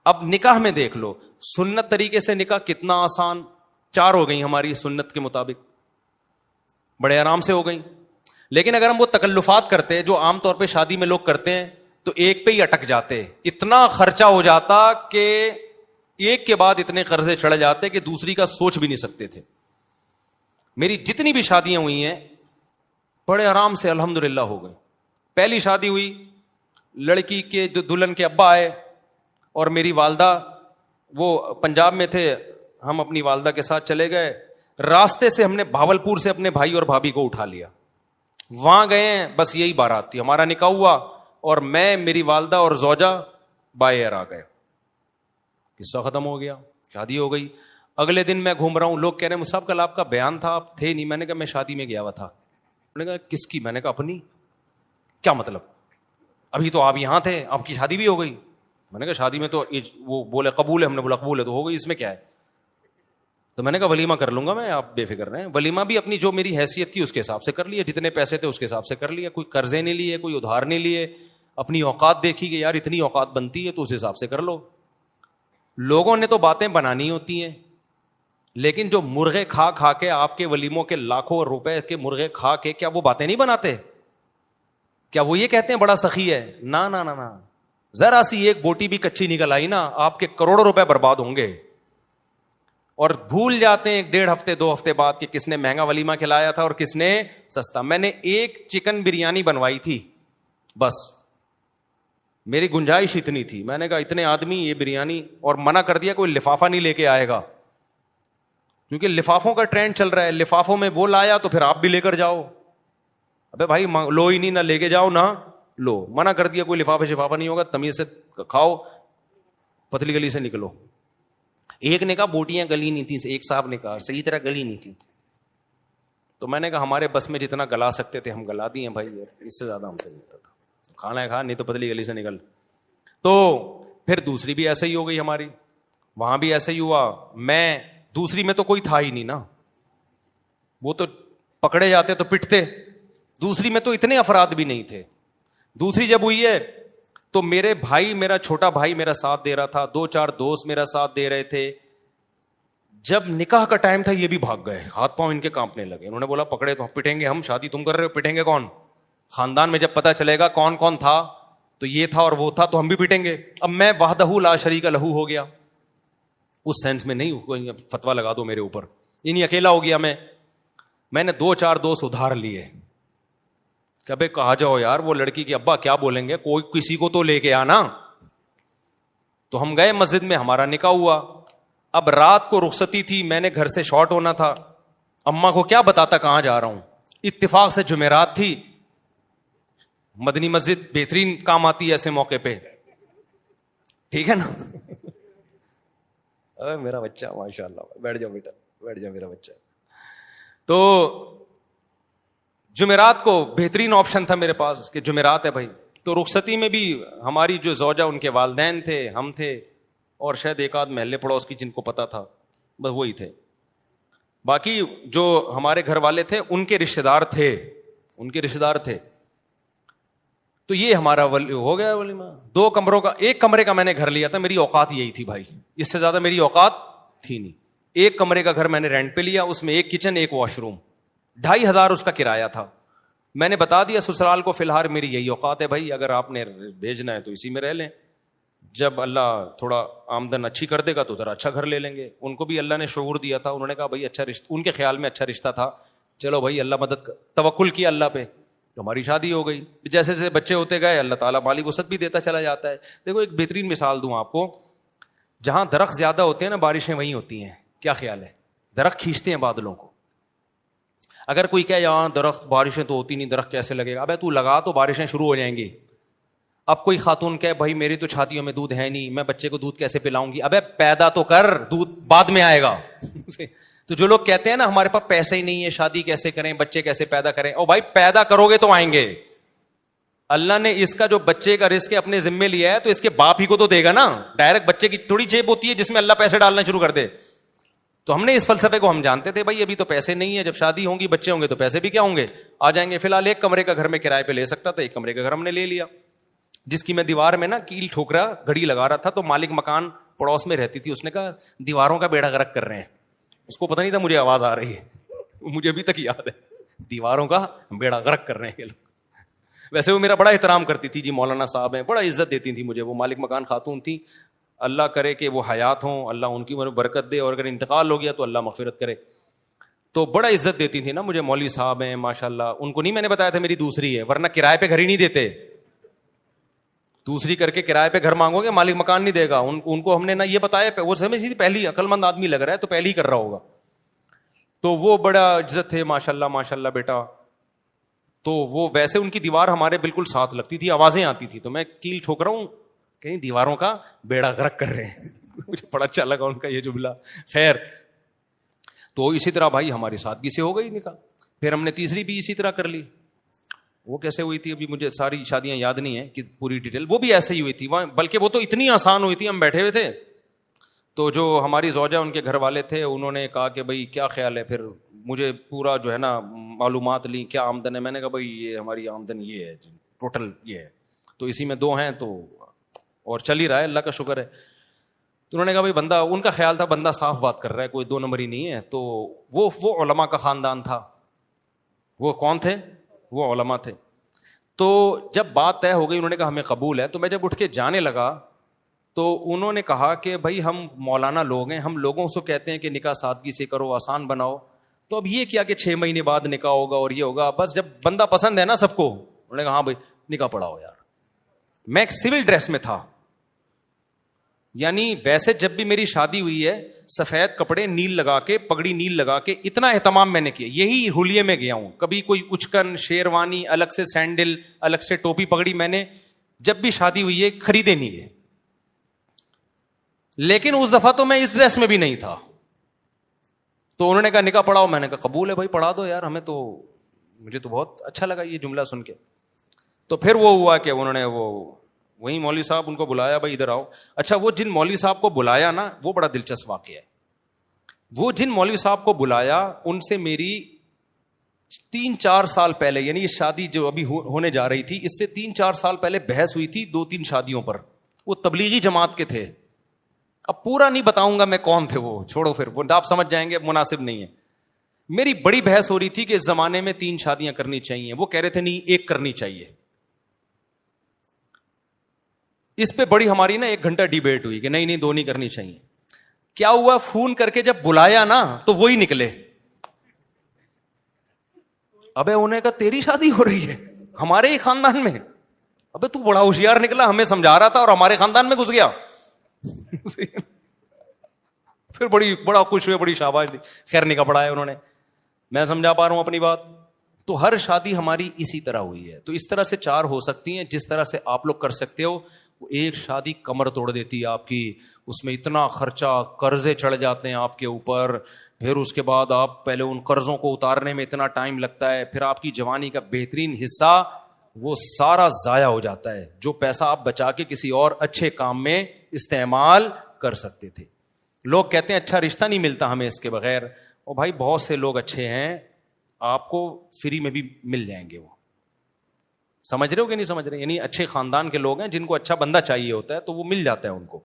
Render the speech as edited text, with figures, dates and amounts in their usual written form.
اب نکاح میں دیکھ لو, سنت طریقے سے نکاح کتنا آسان, 4 ہو گئی ہماری سنت کے مطابق, بڑے آرام سے ہو گئی. لیکن اگر ہم وہ تکلفات کرتے جو عام طور پہ شادی میں لوگ کرتے ہیں تو ایک پہ ہی اٹک جاتے, اتنا خرچہ ہو جاتا کہ ایک کے بعد اتنے قرضے چڑھ جاتے کہ دوسری کا سوچ بھی نہیں سکتے تھے. میری جتنی بھی شادیاں ہوئی ہیں بڑے آرام سے الحمدللہ ہو گئی. پہلی شادی ہوئی, لڑکی کے دلہن کے ابا آئے اور میری والدہ, وہ پنجاب میں تھے, ہم اپنی والدہ کے ساتھ چلے گئے. راستے سے ہم نے بھاولپور سے اپنے بھائی اور بھابھی کو اٹھا لیا, وہاں گئے ہیں, بس یہی بارات تھی, ہمارا نکاح ہوا اور میں, میری والدہ اور زوجہ بائی ایئر آ گئے. قصہ ختم ہو گیا, شادی ہو گئی. اگلے دن میں گھوم رہا ہوں, لوگ کہہ رہے ہیں مصعب کل آپ کا بیان تھا, آپ تھے نہیں. میں نے کہا میں شادی میں گیا ہوا تھا. انہوں نے کہا کس کی؟ میں نے کہا اپنی. کیا مطلب؟ ابھی تو آپ یہاں تھے, آپ کی شادی بھی ہو گئی. میں نے کہا شادی میں تو وہ بولے قبول ہے, ہم نے بولا قبول ہے تو ہو گئی, اس میں کیا ہے. تو میں نے کہا ولیمہ کر لوں گا میں, آپ بے فکر رہیں. ولیمہ بھی اپنی جو میری حیثیت تھی اس کے حساب سے کر لیا, جتنے پیسے تھے اس کے حساب سے کر لیا, کوئی قرضے نہیں لیے, کوئی ادھار نہیں لیے, اپنی اوقات دیکھی کہ یار اتنی اوقات بنتی ہے تو اس حساب سے کر لو. لوگوں نے تو باتیں بنانی ہوتی ہیں, لیکن جو مرغے کھا کھا کے آپ کے ولیموں کے لاکھوں روپے کے مرغے کھا کے, کیا وہ باتیں نہیں بناتے؟ کیا وہ یہ کہتے ہیں بڑا سخی ہے؟ نا نا نا نا, ذرا سی ایک بوٹی بھی کچی نکل آئی نا, آپ کے کروڑوں روپے برباد ہوں گے. اور بھول جاتے ہیں 1.5 ہفتے 2 ہفتے بعد کہ کس نے مہنگا ولیمہ کھلایا تھا اور کس نے سستا. میں نے ایک چکن بریانی بنوائی تھی بس, میری گنجائش اتنی تھی. میں نے کہا اتنے آدمی یہ بریانی, اور منع کر دیا کوئی لفافہ نہیں لے کے آئے گا, کیونکہ لفافوں کا ٹرینڈ چل رہا ہے. لفافوں میں وہ لایا تو پھر آپ بھی لے کر جاؤ. ابے بھائی لو ہی نہیں, نہ لے کے جاؤ نہ لو. منع کر دیا کوئی لفافہ شفافہ نہیں ہوگا, تمیز سے کھاؤ, پتلی گلی سے نکلو. ایک نے کہا بوٹیاں گلی نہیں تھیں, ایک صاحب نے کہا صحیح طرح گلی نہیں تھی. تو میں نے کہا ہمارے بس میں جتنا گلا سکتے تھے ہم گلا دیے بھائی, اس سے زیادہ ہم سے نہیں ہوتا تھا. کھانا ہے کھا, نہیں تو پتلی گلی سے نکل. تو پھر دوسری بھی ایسے ہی ہو گئی ہماری, وہاں بھی ایسے ہی ہوا. میں دوسری میں تو کوئی تھا ہی نہیں نا, وہ تو پکڑے جاتے تو پٹتے. دوسری میں تو اتنے افراد بھی نہیں تھے. دوسری جب ہوئی ہے تو میرے بھائی, میرا چھوٹا بھائی میرا ساتھ دے رہا تھا, 2-4 دوست میرا ساتھ دے رہے تھے. جب نکاح کا ٹائم تھا یہ بھی بھاگ گئے, ہاتھ پاؤں ان کے کانپنے لگے. انہوں نے بولا پکڑے تو پٹیں گے ہم, شادی تم کر رہے ہو, پٹیں گے کون؟ خاندان میں جب پتہ چلے گا کون کون تھا تو یہ تھا اور وہ تھا تو ہم بھی پٹیں گے. اب میں وحدہ لا شریک لہو ہو گیا, اس سینس میں نہیں فتویٰ لگا دو میرے اوپر, یہ نہیں اکیلا ہو گیا میں نے 2-4 دوست ادھار لیے کہ بھائی کہا جاؤ یار, وہ لڑکی کے ابا کیا بولیں گے, کوئی کسی کو تو لے کے آنا. تو ہم گئے مسجد میں, ہمارا نکاح ہوا. اب رات کو رخصتی تھی, میں نے گھر سے شارٹ ہونا تھا, اماں کو کیا بتاتا کہاں جا رہا ہوں. اتفاق سے جمعرات تھی, مدنی مسجد بہترین کام آتی ہے ایسے موقع پہ, ٹھیک ہے نا. میرا بچہ ماشاء اللہ, بیٹھ جاؤ بیٹا, بیٹھ جاؤ میرا بچہ. تو جمعرات کو بہترین آپشن تھا میرے پاس کہ جمعرات ہے بھائی. تو رخصتی میں بھی ہماری جو زوجہ, ان کے والدین تھے, ہم تھے, اور شاید ایک آدھ محلے پڑوس کی جن کو پتا تھا, بس وہی تھے. باقی جو ہمارے گھر والے تھے ان کے رشتے دار تھے. تو یہ ہمارا ہو گیا ولیمہ. 2 کمروں کا, 1 کمرے کا میں نے گھر لیا تھا, میری اوقات یہی تھی بھائی, اس سے زیادہ میری اوقات تھی نہیں. 1 کمرے کا گھر میں نے رینٹ پہ لیا, اس میں 1 کچن 1 واش روم, 2500 اس کا کرایہ تھا. میں نے بتا دیا سسرال کو فی الحال میری یہی اوقات ہے بھائی, اگر آپ نے بھیجنا ہے تو اسی میں رہ لیں, جب اللہ تھوڑا آمدن اچھی کر دے گا تو ذرا اچھا گھر لے لیں گے. ان کو بھی اللہ نے شعور دیا تھا, انہوں نے کہا بھائی اچھا رشتہ, ان کے خیال میں اچھا رشتہ تھا, چلو بھائی اللہ مدد, توکل کیا اللہ پہ, تو ہماری شادی ہو گئی. جیسے جیسے بچے ہوتے گئے اللہ تعالیٰ مالی وسعت بھی دیتا چلا جاتا ہے. دیکھو ایک بہترین مثال دوں آپ کو, جہاں درخت زیادہ ہوتے ہیں نا بارشیں وہیں ہوتی ہیں. کیا خیال ہے؟ درخت کھینچتے ہیں بادلوں کو. اگر کوئی کہے یہاں درخت بارشیں تو ہوتی نہیں, درخت کیسے لگے گا, ابے تو لگا تو بارشیں شروع ہو جائیں گی. اب کوئی خاتون کہے بھائی میری تو چھاتیوں میں دودھ ہے نہیں, میں بچے کو دودھ کیسے پلاؤں گی, ابے پیدا تو کر, دودھ بعد میں آئے گا. تو جو لوگ کہتے ہیں نا ہمارے پاس پیسے ہی نہیں ہے, شادی کیسے کریں, بچے کیسے پیدا کریں, او بھائی پیدا کرو گے تو آئیں گے. اللہ نے اس کا جو بچے کا رزق اپنے ذمے لیا ہے تو اس کے باپ ہی کو تو دے گا نا. ڈائریکٹ بچے کی تھوڑی جیب ہوتی ہے جس میں اللہ پیسے ڈالنا شروع کر دے. تو ہم نے اس فلسفے کو ہم جانتے تھے بھائی ابھی تو پیسے نہیں ہے, جب شادی ہوں گی بچے ہوں گے تو پیسے بھی کیا ہوں گے, آ جائیں گے. فی الحال 1 کمرے کا گھر میں کرائے پہ لے سکتا تھا, 1 کمرے کا گھر ہم نے لے لیا. جس کی میں دیوار میں نا کیل ٹھوک رہا گھڑی لگا رہا تھا, تو مالک مکان پڑوس میں رہتی تھی, اس نے کہا دیواروں کا بیڑا غرق کر رہے ہیں. اس کو پتہ نہیں تھا مجھے آواز آ رہی ہے, مجھے ابھی تک یاد ہے, دیواروں کا بیڑا غرق کر رہے ہیں یہ لوگ. ویسے وہ میرا بڑا احترام کرتی تھی, جی مولانا صاحب ہیں, بڑا عزت دیتی تھی مجھے. وہ مالک مکان خاتون تھی, اللہ کرے کہ وہ حیات ہوں, اللہ ان کی عمر میں برکت دے, اور اگر انتقال ہو گیا تو اللہ مغفرت کرے. تو بڑا عزت دیتی تھی نا مجھے, مولوی صاحب ہیں ماشاءاللہ. ان کو نہیں میں نے بتایا تھا میری دوسری ہے, ورنہ کرائے پہ گھر ہی نہیں دیتے. دوسری کر کے کرائے پہ گھر مانگو گے, مالک مکان نہیں دے گا. ان کو ہم نے نہ یہ بتایا, وہ سمجھ تھی پہلی عقل مند آدمی لگ رہا ہے تو پہلی ہی کر رہا ہوگا. تو وہ بڑا عزت تھے ماشاءاللہ ماشاءاللہ بیٹا. تو وہ ویسے ان کی دیوار ہمارے بالکل ساتھ لگتی تھی, آوازیں آتی تھی, تو میں کیل ٹھوک رہا ہوں, کہیں دیواروں کا بیڑا غرق کر رہے ہیں. مجھے بڑا اچھا لگا ان کا یہ جملہ. خیر, تو اسی طرح بھائی ہماری سادگی سے ہو گئی نکاح. پھر ہم نے تیسری بھی اسی طرح کر لی. وہ کیسے ہوئی تھی ابھی مجھے ساری شادیاں یاد نہیں ہیں کہ پوری ڈیٹیل, وہ بھی ایسے ہی ہوئی تھی, بلکہ وہ تو اتنی آسان ہوئی تھی. ہم بیٹھے ہوئے تھے, تو جو ہماری زوجہ ان کے گھر والے تھے, انہوں نے کہا کہ بھائی کیا خیال ہے. پھر مجھے پورا جو ہے نا معلومات لی, کیا آمدن ہے. میں نے کہا بھائی یہ ہماری آمدن یہ ہے, ٹوٹل یہ ہے, تو اسی میں 2 ہیں تو اور چل ہی رہا ہے, اللہ کا شکر ہے. تو انہوں نے کہا بھائی بندہ, ان کا خیال تھا بندہ صاف بات کر رہا ہے, کوئی 2 نمبری نہیں ہے. تو وہ علماء کا خاندان تھا. وہ کون تھے؟ وہ علماء تھے. تو جب بات طے ہو گئی, انہوں نے کہا ہمیں قبول ہے. تو میں جب اٹھ کے جانے لگا تو انہوں نے کہا کہ بھائی ہم مولانا لوگ ہیں, ہم لوگوں سے کہتے ہیں کہ نکاح سادگی سے کرو, آسان بناؤ. تو اب یہ کیا کہ 6 مہینے بعد نکاح ہوگا اور یہ ہوگا, بس جب بندہ پسند ہے نا سب کو. انہوں نے کہا ہاں بھائی نکاح پڑھاؤ یار. میں ایک سول ڈریس میں تھا, یعنی ویسے جب بھی میری شادی ہوئی ہے سفید کپڑے نیل لگا کے, پگڑی نیل لگا کے, اتنا اہتمام میں نے کیا. یہی ہولیے میں گیا ہوں, کبھی کوئی اچکن شیروانی الگ سے, سینڈل الگ سے, ٹوپی پگڑی میں نے جب بھی شادی ہوئی ہے خریدے نہیں ہے. لیکن اس دفعہ تو میں اس ڈریس میں بھی نہیں تھا. تو انہوں نے کہا نکاح پڑھاؤ. میں نے کہا قبول ہے بھائی, پڑھا دو یار, ہمیں تو, مجھے تو بہت اچھا لگا یہ جملہ سن کے. تو پھر وہ ہوا کہ انہوں نے وہی مولوی صاحب ان کو بلایا, بھائی ادھر آؤ. اچھا, وہ جن مولوی صاحب کو بلایا نا, وہ بڑا دلچسپ واقعہ ہے. وہ جن مولوی صاحب کو بلایا ان سے میری 3-4 سال پہلے, یعنی یہ شادی جو ابھی ہونے جا رہی تھی اس سے 3-4 سال پہلے بحث ہوئی تھی 2-3 شادیوں پر. وہ تبلیغی جماعت کے تھے. اب پورا نہیں بتاؤں گا میں کون تھے, وہ چھوڑو, پھر وہ آپ سمجھ جائیں گے, مناسب نہیں ہے. میری بڑی بحث ہو رہی تھی کہ اس زمانے میں 3 شادیاں کرنی چاہیے. وہ کہہ رہے تھے نہیں 1 کرنی چاہیے. اس پہ بڑی ہماری نا 1 گھنٹہ ڈیبیٹ ہوئی کہ نہیں 2 نہیں کرنی چاہیے. کیا ہوا, فون کر کے جب بلایا نا تو وہی نکلے. ابے انہیں کہا تیری شادی ہو رہی ہے ہمارے ہی خاندان میں. ابے تو بڑا ہوشیار نکلا, ہمیں سمجھا رہا تھا اور ہمارے خاندان میں گھس گیا. پھر بڑا خوش ہوئے, بڑی شاباش دی. خیر نکاح پڑھایا انہوں نے. میں سمجھا پا رہا ہوں اپنی بات. تو ہر شادی ہماری اسی طرح ہوئی ہے. تو اس طرح سے 4 ہو سکتی ہیں جس طرح سے آپ لوگ کر سکتے ہو. ایک شادی کمر توڑ دیتی ہے آپ کی, اس میں اتنا خرچہ, قرضے چڑھ جاتے ہیں آپ کے اوپر, پھر اس کے بعد آپ پہلے ان قرضوں کو اتارنے میں اتنا ٹائم لگتا ہے, پھر آپ کی جوانی کا بہترین حصہ وہ سارا ضائع ہو جاتا ہے, جو پیسہ آپ بچا کے کسی اور اچھے کام میں استعمال کر سکتے تھے. لوگ کہتے ہیں اچھا رشتہ نہیں ملتا ہمیں اس کے بغیر. اور بھائی بہت سے لوگ اچھے ہیں, آپ کو فری میں بھی مل جائیں گے. وہ سمجھ رہے ہو کہ نہیں سمجھ رہے؟ یعنی اچھے خاندان کے لوگ ہیں جن کو اچھا بندہ چاہیے ہوتا ہے تو وہ مل جاتا ہے ان کو.